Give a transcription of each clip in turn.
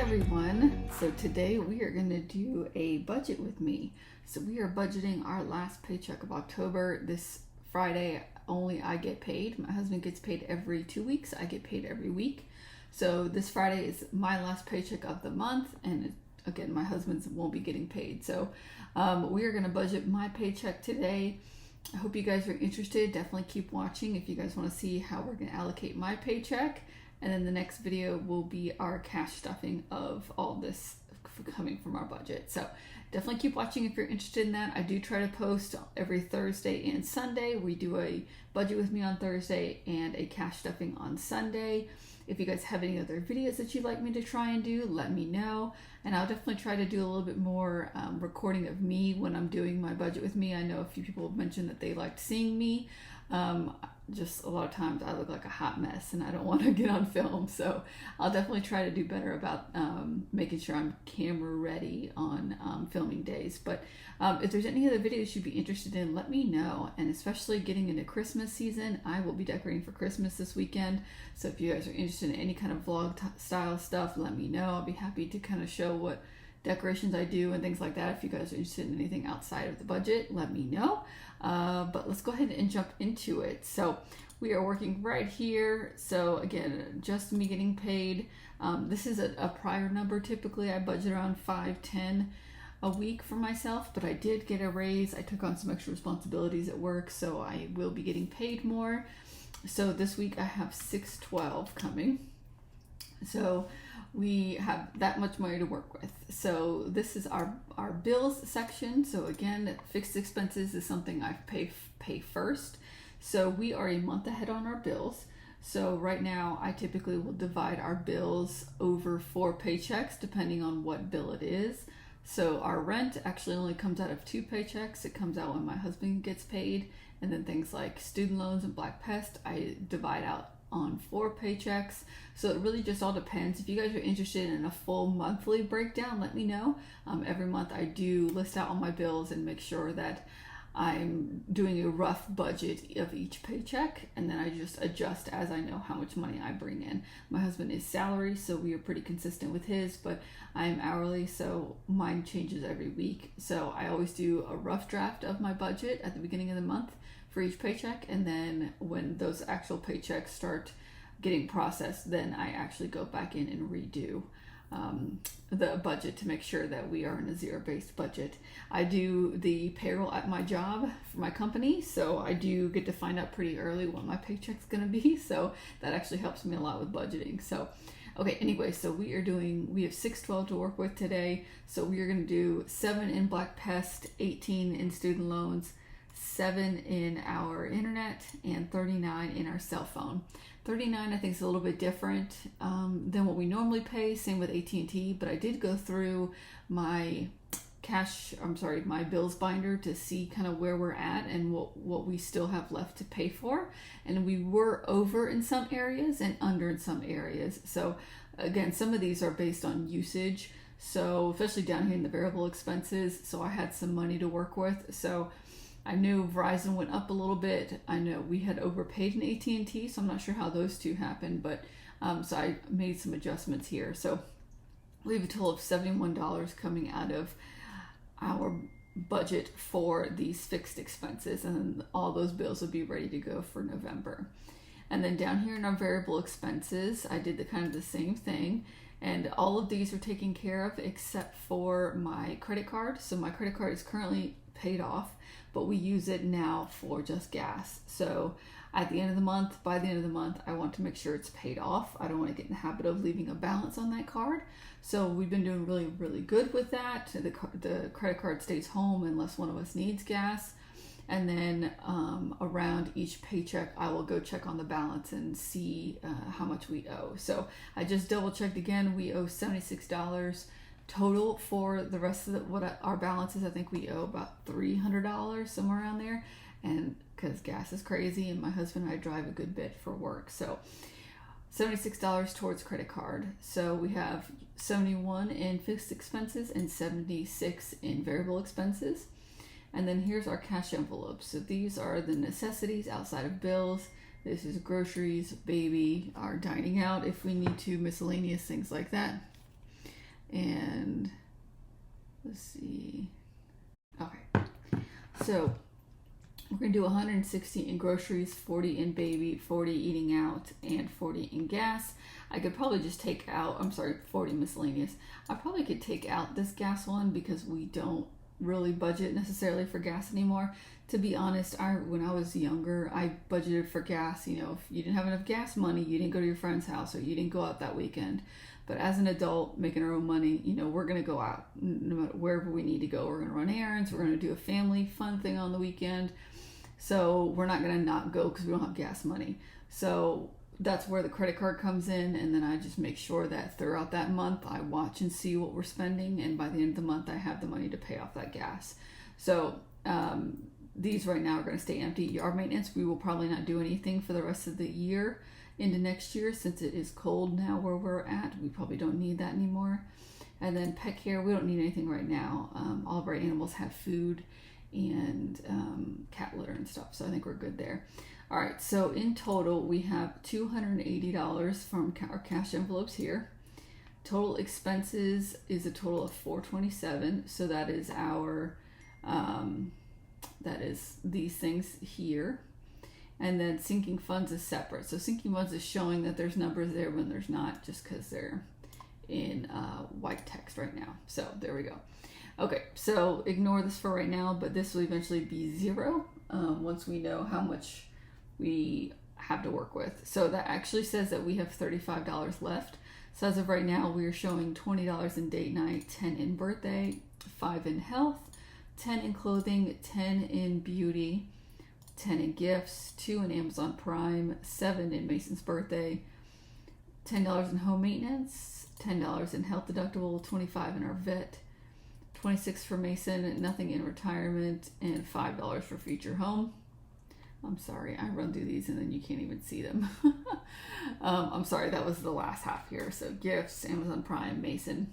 everyone. So today we are going to do a budget with me. So we are budgeting our last paycheck of October. This Friday only I get paid. My husband gets paid every 2 weeks. I get paid every week. So this Friday is my last paycheck of the month, and again, my husband's won't be getting paid. So we are going to budget my paycheck today. I hope you guys are interested. Definitely keep watching if you guys want to see how we're going to allocate my paycheck. And then the next video will be our cash stuffing of all this coming from our budget. So definitely keep watching if you're interested in that. I do try to post every Thursday and Sunday. We do a budget with me on Thursday and a cash stuffing on Sunday. If you guys have any other videos that you'd like me to try and do, let me know. And I'll definitely try to do a little bit more recording of me when I'm doing my budget with me. I know a few people have mentioned that they liked seeing me. Just a lot of times I look like a hot mess and I don't want to get on film. So I'll definitely try to do better about making sure I'm camera ready on filming days. But if there's any other videos you'd be interested in, let me know. And especially getting into Christmas season, I will be decorating for Christmas this weekend. So if you guys are interested in any kind of vlog style stuff, let me know. I'll be happy to kind of show what decorations I do and things like that. If you guys are interested in anything outside of the budget, let me know. But let's go ahead and jump into it. So we are working right here. So again, just me getting paid. This is a prior number. Typically I budget around $5-10 a week for myself, but I did get a raise. I took on some extra responsibilities at work, so I will be getting paid more. So this week I have $612 coming. So we have that much money to work with. So this is our bills section. So again, fixed expenses is something I pay first. So we are a month ahead on our bills. So right now I typically will divide our bills over 4 paychecks depending on what bill it is. So our rent actually only comes out of 2 paychecks. It comes out when my husband gets paid. And then things like student loans and Black Pest, I divide out on 4 paychecks. So it really just all depends. If you guys are interested in a full monthly breakdown, let me know. Every month I do list out all my bills and make sure that I'm doing a rough budget of each paycheck, and then I just adjust as I know how much money I bring in. My husband is salary, so we are pretty consistent with his, but I am hourly, so mine changes every week. So I always do a rough draft of my budget at the beginning of the month for each paycheck, and then when those actual paychecks start getting processed, then I actually go back in and redo the budget to make sure that we are in a zero-based budget. I do the payroll at my job for my company, so I do get to find out pretty early what my paycheck's going to be, so that actually helps me a lot with budgeting. So okay, anyway, so we have $612 to work with today. So we are going to do 7 in Black Pest, 18 in student loans, 7 in our internet, and 39 in our cell phone. 39 I think is a little bit different than what we normally pay, same with AT&T, but I did go through my my bills binder to see kind of where we're at and what we still have left to pay for. And we were over in some areas and under in some areas. So again, some of these are based on usage. So especially down here in the variable expenses. So I had some money to work with. So I knew Verizon went up a little bit. I know we had overpaid in AT&T, so I'm not sure how those two happened, but so I made some adjustments here. So we have a total of $71 coming out of our budget for these fixed expenses, and then all those bills will be ready to go for November. And then down here in our variable expenses, I did the same thing. And all of these are taken care of except for my credit card. So my credit card is currently paid off, but we use it now for just gas. So at the end of the month, by the end of the month, I want to make sure it's paid off. I don't want to get in the habit of leaving a balance on that card. So we've been doing really, really good with that. The credit card stays home unless one of us needs gas. And then around each paycheck, I will go check on the balance and see how much we owe. So I just double checked again. We owe $76 total for the rest of what our balance is. I think we owe about $300, somewhere around there. And because gas is crazy and my husband and I drive a good bit for work. So $76 towards credit card. So we have 71 in fixed expenses and 76 in variable expenses. And then here's our cash envelopes. So these are the necessities outside of bills. This is groceries, baby, our dining out if we need to, miscellaneous things like that. And let's see. Okay. So we're going to do 160 in groceries, 40 in baby, 40 eating out, and 40 in gas. I could probably just take out, 40 miscellaneous. I probably could take out this gas one because we don't really budget necessarily for gas anymore. To be honest, when I was younger, I budgeted for gas. You know, if you didn't have enough gas money, you didn't go to your friend's house or you didn't go out that weekend. But as an adult making our own money, you know, we're going to go out no matter wherever we need to go. We're going to run errands. We're going to do a family fun thing on the weekend. So we're not going to not go because we don't have gas money. So that's where the credit card comes in. And then I just make sure that throughout that month, I watch and see what we're spending. And by the end of the month, I have the money to pay off that gas. So these right now are going to stay empty. Yard maintenance, we will probably not do anything for the rest of the year into next year since it is cold now where we're at. We probably don't need that anymore. And then pet care, we don't need anything right now. All of our animals have food and cat litter and stuff, so I think we're good there. All right, so in total we have $280 from our cash envelopes here. Total expenses is a total of $427, so that is our that is these things here. And then sinking funds is separate. So sinking funds is showing that there's numbers there when there's not, just because they're in white text right now. So there we go. Okay, so ignore this for right now, but this will eventually be zero once we know how much we have to work with. So that actually says that we have $35 left. So as of right now, we are showing $20 in date night, 10 in birthday, 5 in health, 10 in clothing, 10 in beauty, 10 in gifts, 2 in Amazon Prime, 7 in Mason's birthday, $10 in home maintenance, $10 in health deductible, 25 in our vet, 26 for Mason, nothing in retirement, and $5 for future home. I'm sorry, I run through these and then you can't even see them. I'm sorry, that was the last half here. So gifts, Amazon Prime, Mason,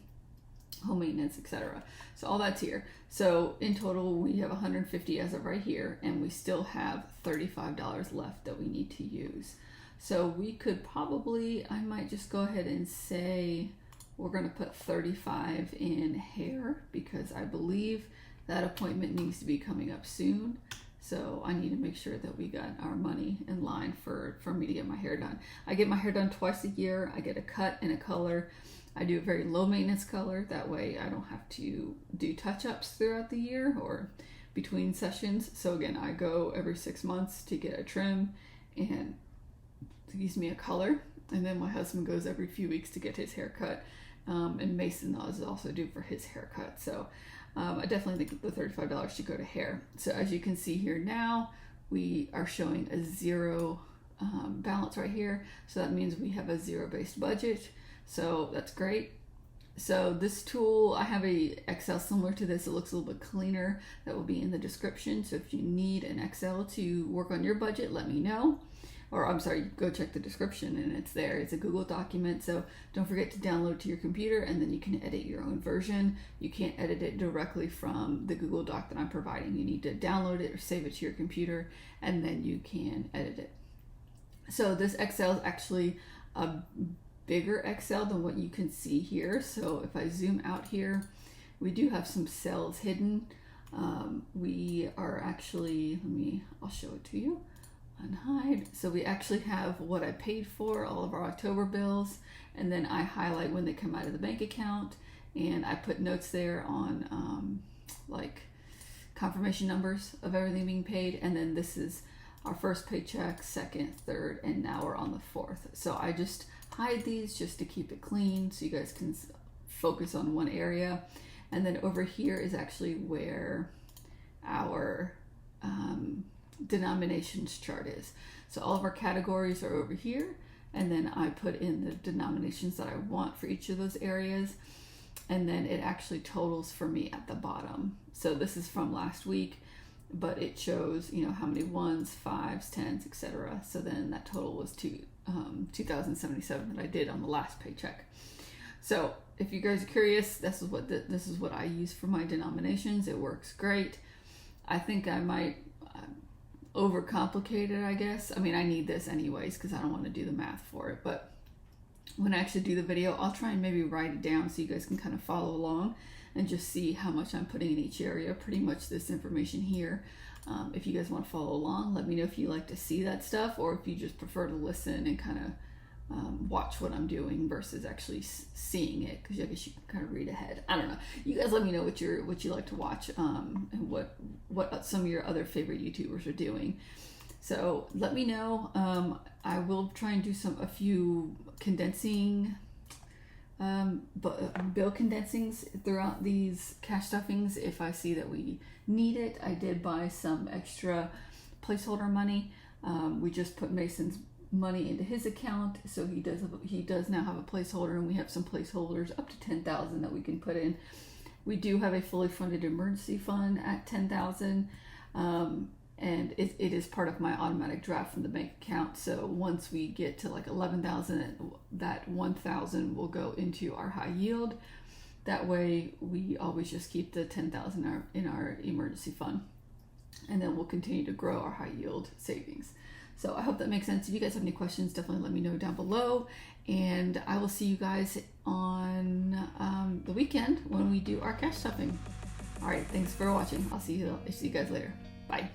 home maintenance, etc. So all that's here. So in total, we have 150 as of right here, and we still have $35 left that we need to use. So we could probably, I might just go ahead and say we're going to put 35 in hair because I believe that appointment needs to be coming up soon. So I need to make sure that we got our money in line for me to get my hair done. I get my hair done twice a year. I get a cut and a color. I do a very low maintenance color. That way I don't have to do touch-ups throughout the year or between sessions. So again, I go every 6 months to get a trim and a color. And then my husband goes every few weeks to get his hair cut. And Mason does also do for his haircut. So I definitely think the $35 should go to hair. So as you can see here now, we are showing a zero balance right here. So that means we have a zero-based budget. So that's great. So this tool, I have a Excel similar to this. It looks a little bit cleaner. That will be in the description. So if you need an Excel to work on your budget, let me know. Or I'm sorry, go check the description and it's there. It's a Google document. So don't forget to download to your computer and then you can edit your own version. You can't edit it directly from the Google Doc that I'm providing. You need to download it or save it to your computer and then you can edit it. So this Excel is actually a bigger Excel than what you can see here. So if I zoom out here, we do have some cells hidden. We are actually, I'll show it to you. Unhide. So we actually have what I paid for, all of our October bills, and then I highlight when they come out of the bank account, and I put notes there on like confirmation numbers of everything being paid, and then this is our first paycheck, second, third, and now we're on the fourth. So I just hide these just to keep it clean so you guys can focus on one area. And then over here is actually where our denominations chart is. So all of our categories are over here, and then I put in the denominations that I want for each of those areas, and then it actually totals for me at the bottom. So this is from last week, but it shows, you know, how many ones, fives, tens, etc. So then that total was 2,077 that I did on the last paycheck. So if you guys are curious, this is what I use for my denominations. It works great. I think I might overcomplicate it, I guess. I mean, I need this anyways because I don't want to do the math for it, but when I actually do the video, I'll try and maybe write it down so you guys can kind of follow along and just see how much I'm putting in each area. Pretty much this information here. If you guys want to follow along, let me know if you like to see that stuff, or if you just prefer to listen and kind of watch what I'm doing versus actually seeing it, because I guess you can kind of read ahead. I don't know. You guys let me know what you like to watch, and what some of your other favorite YouTubers are doing. So let me know. I will try and do a few condensing, bill condensings throughout these cash stuffings if I see that we need it. I did buy some extra placeholder money. We just put Mason's money into his account, so he does now have a placeholder, and we have some placeholders up to 10,000 that we can put in. We do have a fully funded emergency fund at 10,000. And it is part of my automatic draft from the bank account. So once we get to like 11,000, that 1,000 will go into our high yield. That way we always just keep the 10,000 in our emergency fund, and then we'll continue to grow our high yield savings. So I hope that makes sense. If you guys have any questions, definitely let me know down below, and I will see you guys on the weekend when we do our cash stuffing. All right, thanks for watching. I'll see you guys later. Bye.